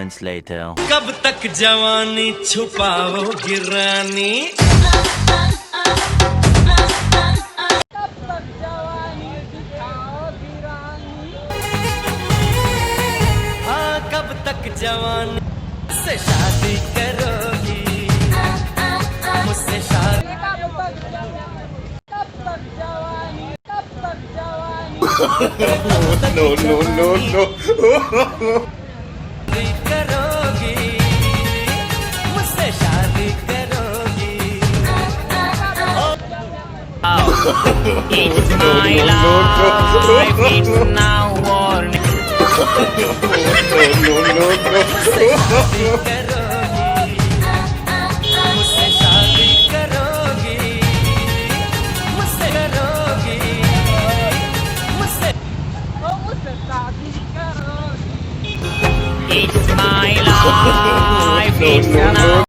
moments later. कब तक जवानी छुपाओगी रानी हाँ कब तक जवानी मुझसे शादी करोगी मुझसे शादी No. करोगी मुझसे शादी करोगी It's my life, it's now or never. मुझसे शादी करोगी मुझसे शादी करोगी मुझसे करोगी मुझसे शादी करोगी It's my life, it's now